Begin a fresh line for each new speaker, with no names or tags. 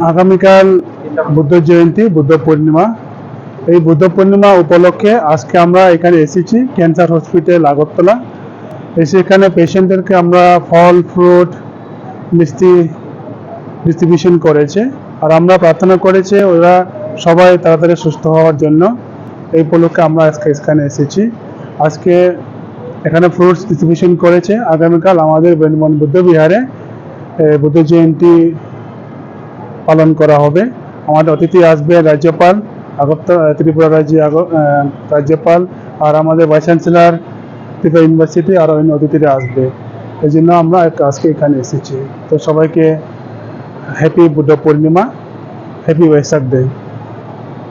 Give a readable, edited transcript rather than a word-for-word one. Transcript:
আগামীকাল বুদ্ধ জয়ন্তী, বুদ্ধ পূর্ণিমা। এই বুদ্ধ পূর্ণিমা উপলক্ষে আজকে আমরা এখানে এসেছি ক্যান্সার হসপিটাল আগরতলা। এসে এখানে পেশেন্টদেরকে আমরা ফল, ফ্রুট, মিষ্টি ডিস্ট্রিবিউশন করেছে। আর আমরা প্রার্থনা করেছে ওরা সবাই তাড়াতাড়ি সুস্থ হওয়ার জন্য। এই উপলক্ষে আমরা আজকে এখানে এসেছি। আজকে এখানে ফ্রুটস ডিস্ট্রিবিউশন করেছে। আগামীকাল আমাদের বৃন্দাবন বুদ্ধ বিহারে বুদ্ধ জয়ন্তী পালন করা হবে। আমাদের অতিথি আসবে রাজ্যপাল, আগরতলা ত্রিপুরা রাজ্যপাল, আর আমাদের ভাইস চ্যান্সেলর ত্রিপুরা ইউনিভার্সিটি, আর অন্য অতিথিরা আসবে। এই জন্য আমরা আজকে এখানে এসেছি। তো সবাইকে happy Buddha Purnima, happy ওয়েসাক day.